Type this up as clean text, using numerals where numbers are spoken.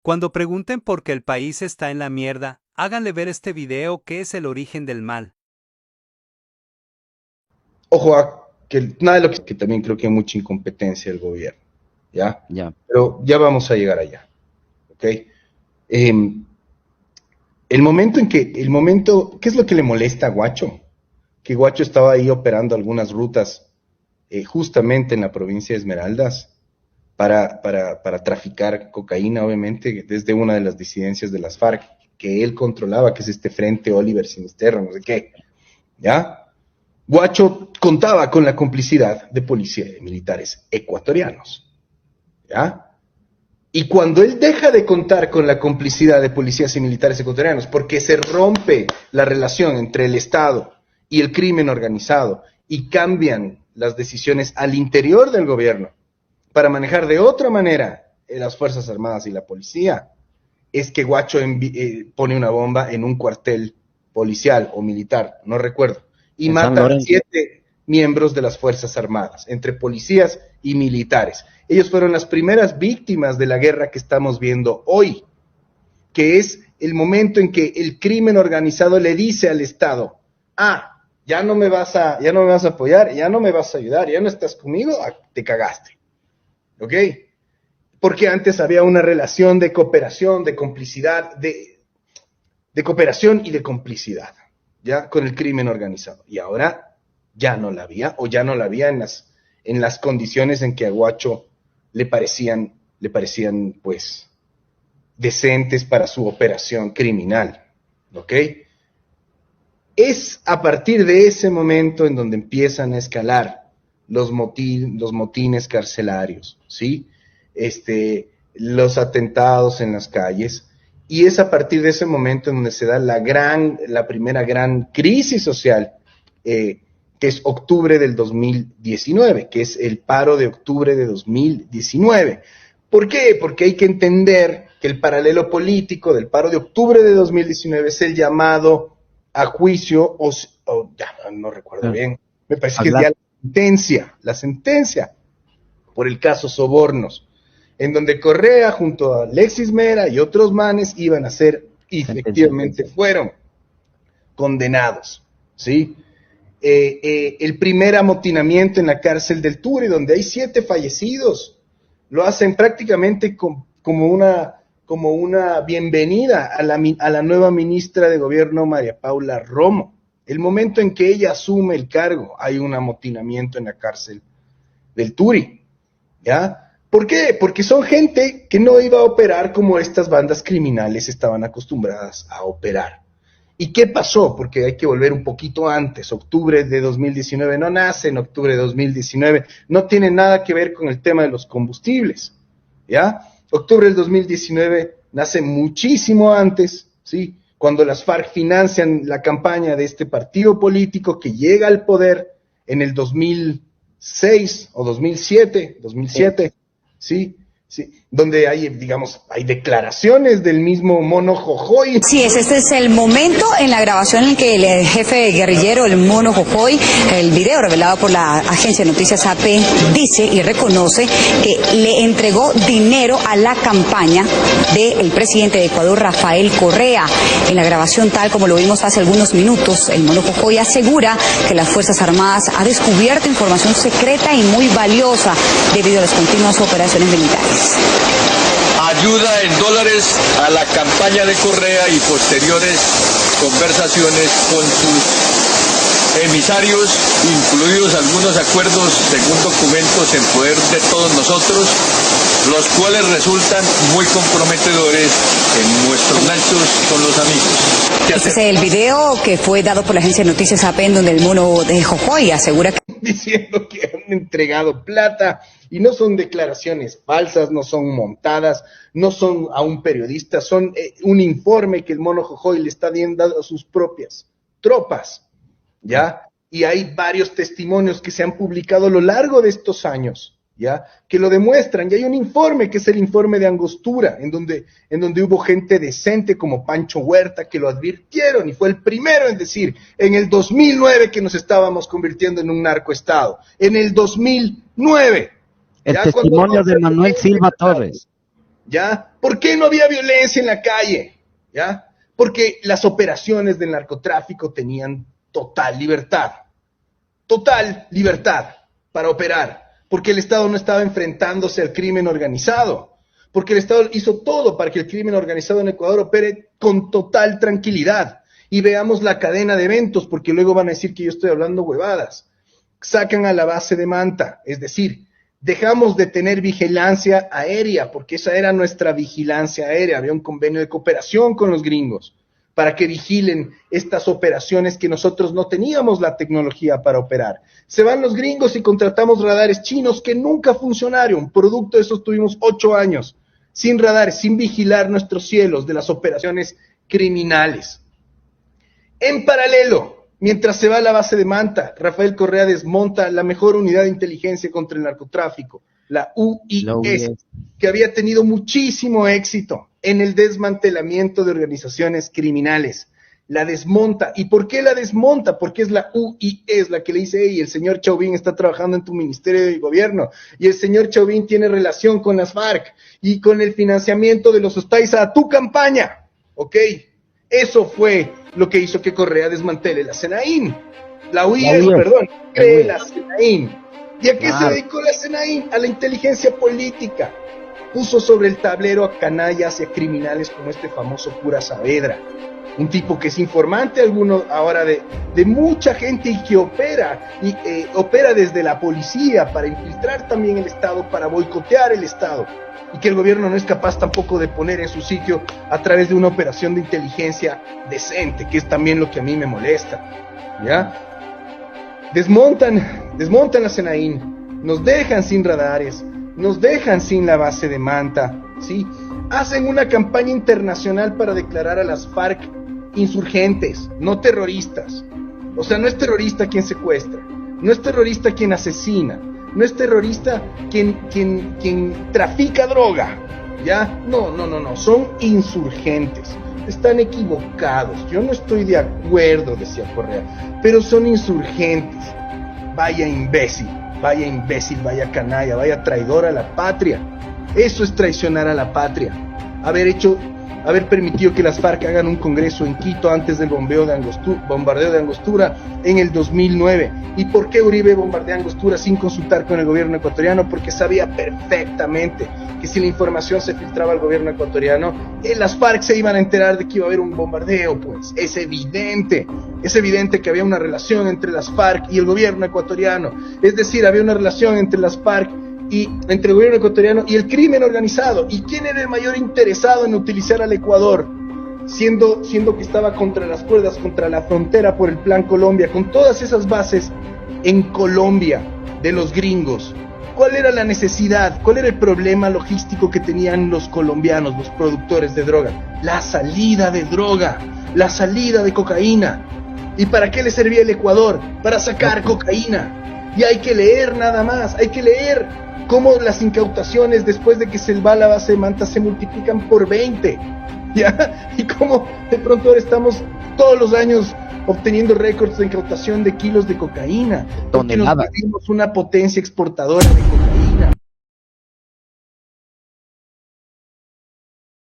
Cuando pregunten por qué el país está en la mierda, háganle ver este video que es el origen del mal. Ojo a que nada de lo que también creo que hay mucha incompetencia del gobierno, ¿ya? Ya. Pero ya vamos a llegar allá, ¿ok? ¿Qué es lo que le molesta a Guacho? Que Guacho estaba ahí operando algunas rutas justamente en la provincia de Esmeraldas para traficar cocaína, obviamente, desde una de las disidencias de las FARC que él controlaba, que es este Frente Oliver Sinisterra, no sé qué, ¿ya? Guacho contaba con la complicidad de policías y militares ecuatorianos, ¿ya? Y cuando él deja de contar con la complicidad de policías y militares ecuatorianos, porque se rompe la relación entre el Estado y el crimen organizado y cambian las decisiones al interior del gobierno para manejar de otra manera las Fuerzas Armadas y la policía, es que Guacho pone una bomba en un cuartel policial o militar, no recuerdo, y En San mata a Lorenzo. 7 miembros de las Fuerzas Armadas, entre policías y militares. Ellos fueron las primeras víctimas de la guerra que estamos viendo hoy, que es el momento en que el crimen organizado le dice al Estado, ya no me vas a apoyar, ya no me vas a ayudar, ya no estás conmigo, te cagaste. ¿Ok? Porque antes había una relación de cooperación, de complicidad, de cooperación y de complicidad, ¿ya? Con el crimen organizado. Y ahora ya no la había, o ya no la había en las condiciones en que a Guacho le parecían, pues, decentes para su operación criminal, ¿ok? Es a partir de ese momento en donde empiezan a escalar los motines carcelarios, ¿sí? Los atentados en las calles, y es a partir de ese momento en donde se da la primera gran crisis social, que es octubre del 2019, que es el paro de octubre de 2019. ¿Por qué? Porque hay que entender que el paralelo político del paro de octubre de 2019 es el llamado a juicio, ya no recuerdo bien, me parece que es ya la sentencia por el caso Sobornos, en donde Correa junto a Alexis Mera y otros manes iban a ser, y efectivamente fueron condenados, ¿sí? El primer amotinamiento en la cárcel del Turi, donde hay 7 fallecidos, lo hacen prácticamente como una bienvenida a la nueva ministra de Gobierno, María Paula Romo. El momento en que ella asume el cargo, hay un amotinamiento en la cárcel del Turi, ¿ya? ¿Por qué? Porque son gente que no iba a operar como estas bandas criminales estaban acostumbradas a operar. ¿Y qué pasó? Porque hay que volver un poquito antes. Octubre de 2019 no nace en octubre de 2019, no tiene nada que ver con el tema de los combustibles, ¿ya? Octubre del 2019 nace muchísimo antes, ¿sí? Cuando las FARC financian la campaña de este partido político que llega al poder en el 2006 o 2007, ¿sí? Sí, donde hay, digamos, hay declaraciones del mismo Mono Jojoy. Sí, este es el momento en la grabación en el que el jefe guerrillero, el Mono Jojoy, el video revelado por la agencia de noticias AP, dice y reconoce que le entregó dinero a la campaña del presidente de Ecuador, Rafael Correa. En la grabación, tal como lo vimos hace algunos minutos, el Mono Jojoy asegura que las Fuerzas Armadas han descubierto información secreta y muy valiosa debido a las continuas operaciones militares. Ayuda en dólares a la campaña de Correa y posteriores conversaciones con sus emisarios, incluidos algunos acuerdos según documentos en poder de todos nosotros, los cuales resultan muy comprometedores en nuestros nexos con los amigos. Este es el video que fue dado por la agencia de noticias AP, en donde el Mono de Jojoy asegura que diciendo que han entregado plata, y no son declaraciones falsas, no son montadas, no son a un periodista, son un informe que el Mono Jojoy le está dando a sus propias tropas, ¿ya? Y hay varios testimonios que se han publicado a lo largo de estos años, ¿ya? Que lo demuestran, y hay un informe que es el informe de Angostura, en donde hubo gente decente como Pancho Huerta que lo advirtieron, y fue el primero en decir, en el 2009 que nos estábamos convirtiendo en un narcoestado, en el 2009. El testimonio de Manuel Silva Torres. ¿Ya? ¿Por qué no había violencia en la calle? ¿Ya? Porque las operaciones del narcotráfico tenían total libertad para operar, porque el Estado no estaba enfrentándose al crimen organizado, porque el Estado hizo todo para que el crimen organizado en Ecuador opere con total tranquilidad. Y veamos la cadena de eventos, porque luego van a decir que yo estoy hablando huevadas. Sacan a la base de Manta, es decir, dejamos de tener vigilancia aérea, porque esa era nuestra vigilancia aérea, había un convenio de cooperación con los gringos, para que vigilen estas operaciones que nosotros no teníamos la tecnología para operar. Se van los gringos y contratamos radares chinos que nunca funcionaron. Producto de eso tuvimos 8 años, sin radares, sin vigilar nuestros cielos de las operaciones criminales. En paralelo, mientras se va a la base de Manta, Rafael Correa desmonta la mejor unidad de inteligencia contra el narcotráfico, la UIS, que había tenido muchísimo éxito en el desmantelamiento de organizaciones criminales. La desmonta. ¿Y por qué la desmonta? Porque es la UIS la que le dice, hey, el señor Chauvin está trabajando en tu ministerio de gobierno, y el señor Chauvin tiene relación con las FARC y con el financiamiento de los Ostaiza a tu campaña, ¿ok? Eso fue lo que hizo que Correa desmantele la SENAIN. La UIS, perdón, cree la SENAIN. ¿Y a qué se dedicó la SENAIN? A la inteligencia política. Puso sobre el tablero a canallas y a criminales como este famoso cura Saavedra, un tipo que es informante alguno ahora de mucha gente y que opera desde la policía para infiltrar también el Estado, para boicotear el Estado, y que el gobierno no es capaz tampoco de poner en su sitio a través de una operación de inteligencia decente, que es también lo que a mí me molesta, ¿ya? Desmontan la SENAIN, nos dejan sin radares, nos dejan sin la base de Manta, ¿sí? Hacen una campaña internacional para declarar a las FARC insurgentes, no terroristas. O sea, no es terrorista quien secuestra, no es terrorista quien asesina, no es terrorista quien trafica droga, ¿ya? No, son insurgentes. Están equivocados, yo no estoy de acuerdo, decía Correa, pero son insurgentes. Vaya imbécil, vaya canalla, vaya traidor a la patria. Eso es traicionar a la patria. Haber permitido que las FARC hagan un congreso en Quito antes del bombardeo de Angostura en el 2009. ¿Y por qué Uribe bombardea Angostura sin consultar con el gobierno ecuatoriano? Porque sabía perfectamente que si la información se filtraba al gobierno ecuatoriano, las FARC se iban a enterar de que iba a haber un bombardeo, pues. Es evidente que había una relación entre las FARC y el gobierno ecuatoriano. Es decir, había una relación entre las FARC y entre el gobierno ecuatoriano y el crimen organizado. ¿Y quién era el mayor interesado en utilizar al Ecuador? Siendo que estaba contra las cuerdas, contra la frontera por el Plan Colombia, con todas esas bases en Colombia de los gringos. ¿Cuál era la necesidad? ¿Cuál era el problema logístico que tenían los colombianos, los productores de droga? La salida de droga, la salida de cocaína. ¿Y para qué le servía el Ecuador? Para sacar cocaína. Y hay que leer nada más, hay que leer cómo las incautaciones después de que se va a la base de Manta se multiplican por 20, ¿ya? Y cómo de pronto ahora estamos todos los años obteniendo récords de incautación de kilos de cocaína, porque nos volvimos una potencia exportadora de cocaína.